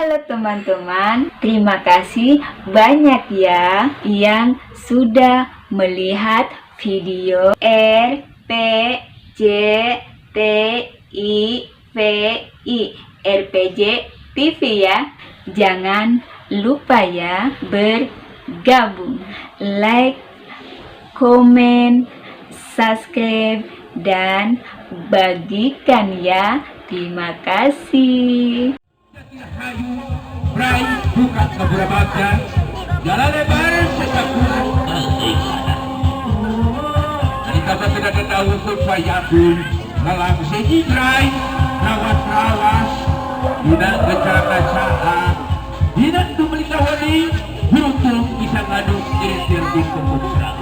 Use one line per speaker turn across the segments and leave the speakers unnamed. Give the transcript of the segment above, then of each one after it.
Halo teman-teman, terima kasih banyak ya yang sudah melihat video RPJTIVI TV ya. Jangan lupa ya bergabung, like, komen, subscribe, dan bagikan ya. Terima kasih.
Hayu, Bray, bukan keberabatan, jalan lebar sekakuran. Jadi kata tidak ada ukur payabun, dalam segi Bray, rawas-rawas, tidak kecacaan, tidak tumeli kawani, beruntung bisa ngaduk geser di kemudian.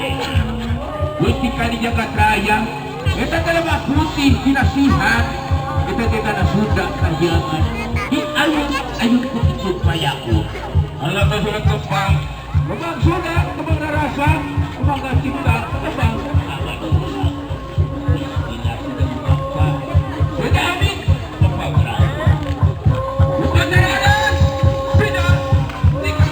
Ketika di Jakarta Raya, kita telah putih dinasihat, kita tidak sudah kajian. Ayun ko ikut payaku. Allah sudah kembang, kembang sudah, kembang rasa, kembang cinta, kembang. Sudah amin, kembang rasa. Bukan jalan, tidak, tidak.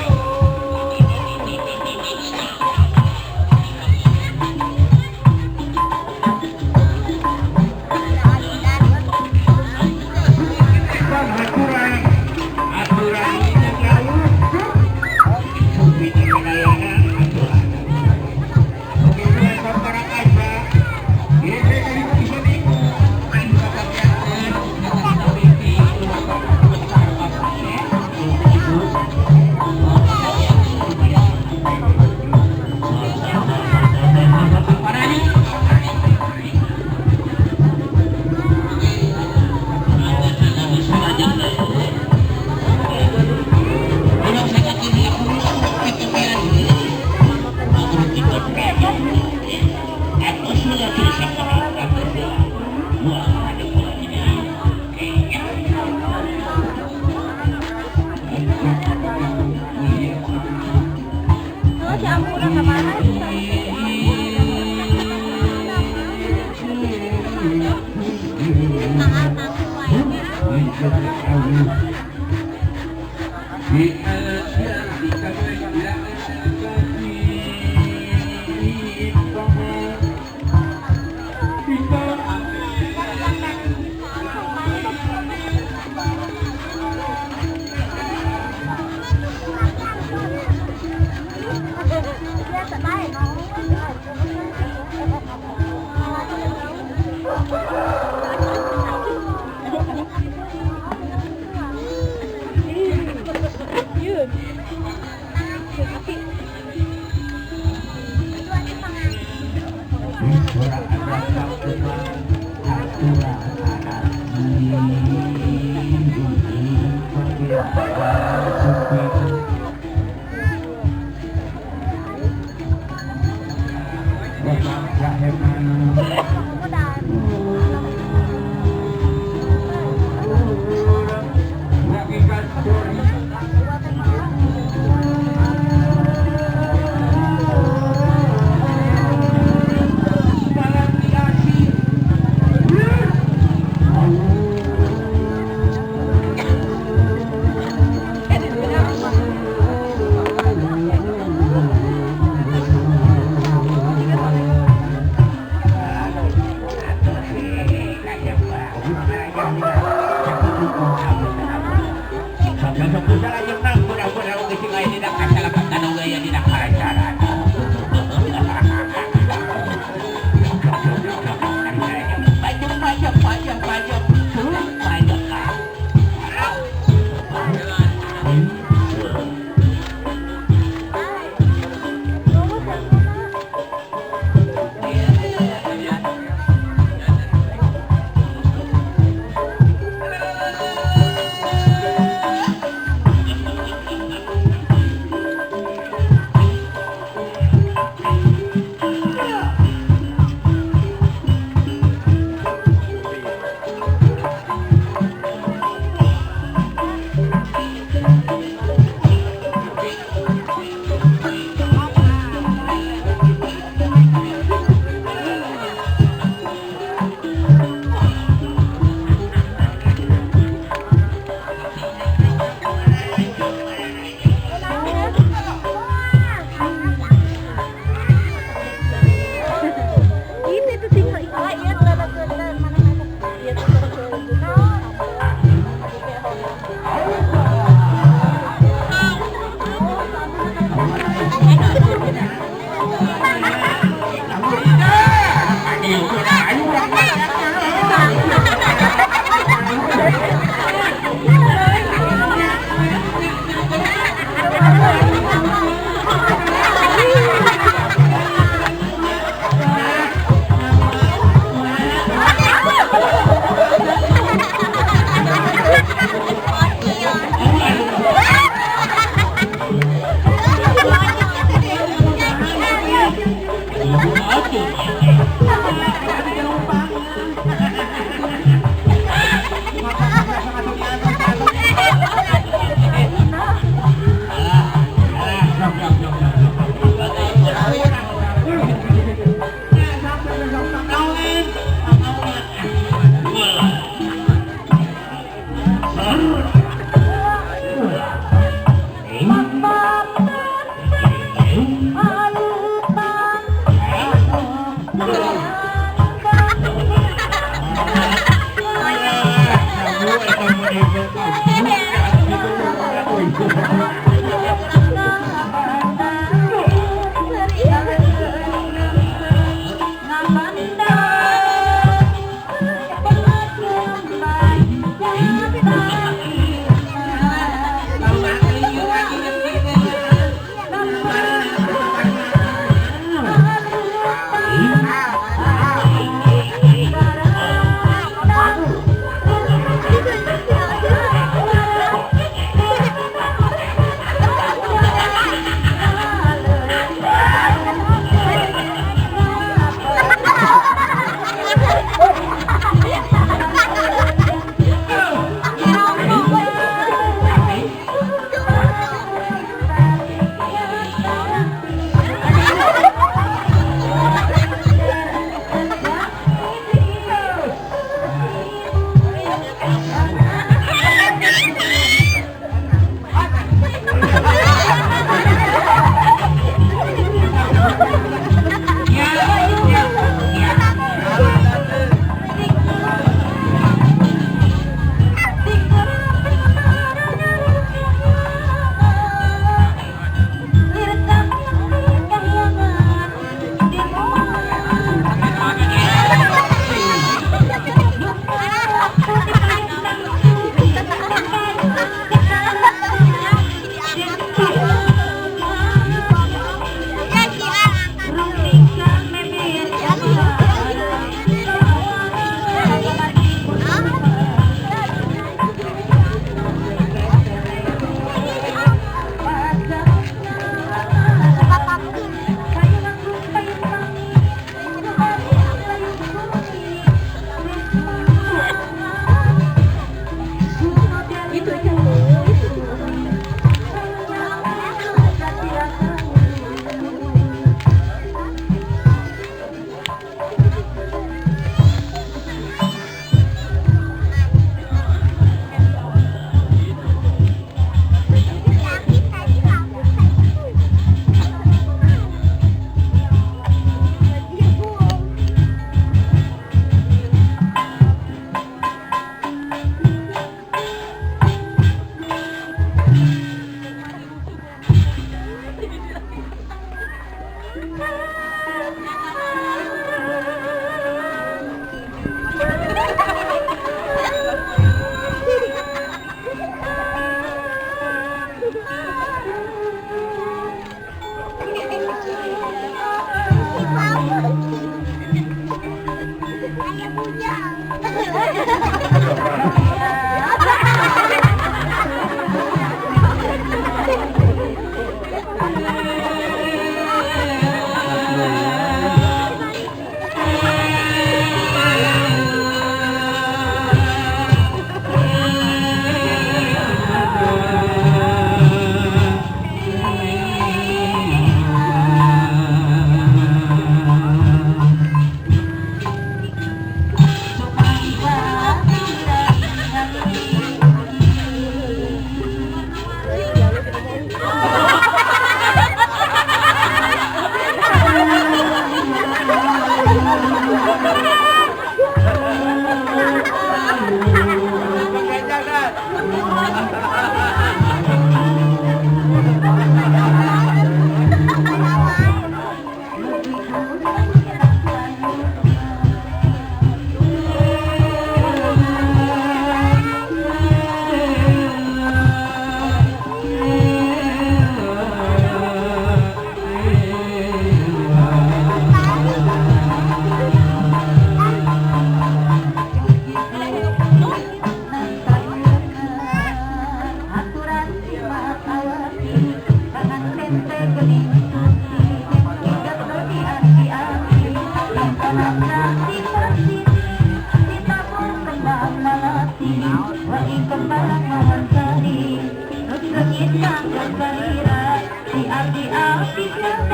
Dan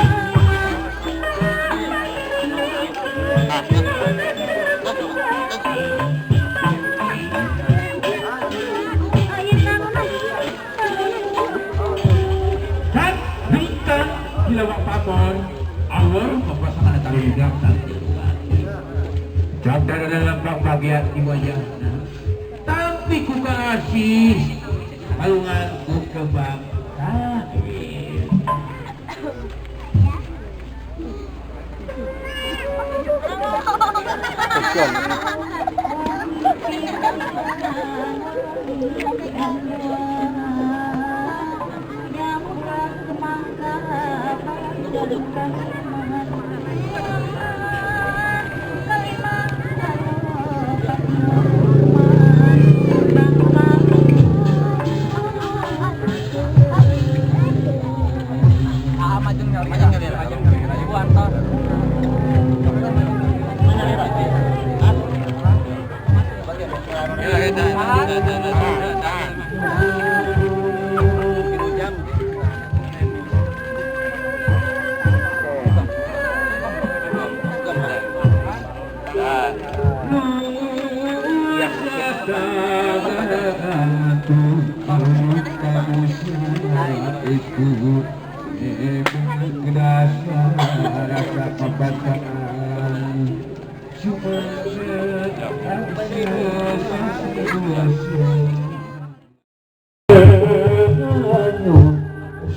berikan dilawak pamon awal memperasaan tanggung jawab dan jawab dalam bagian di wajahnya. Tapi ku kasih kalunganku ke bang Kain.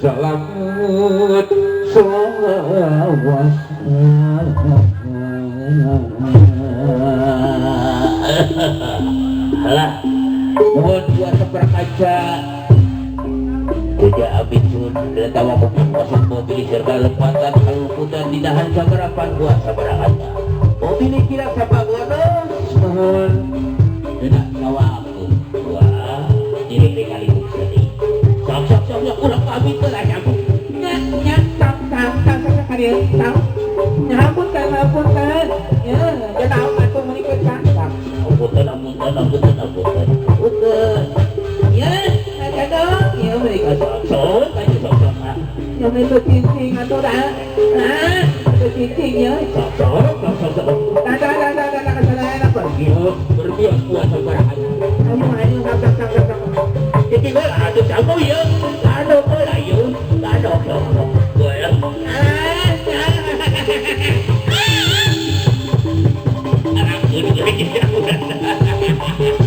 Selamat selawas alah buat dua seperkaca tidak abisun dan tawa masuk mobil serba lepatan kalau putar dinahan sabarapan buat sabarakannya mobil kira siapa gua mohon tidak tawa aku wah diri kali ini sok-soknya kurang kami telah nyambung nyak tak kali tak nyambung kan ya dia tahu aku menikah kan ampun ya ada ya mereka sok ya mereka cincin atau dah itu cincin ya sok tak pergi berbiak kuat sabarakan ayo jadi bola ada campur ya ada bola ya ada bola anak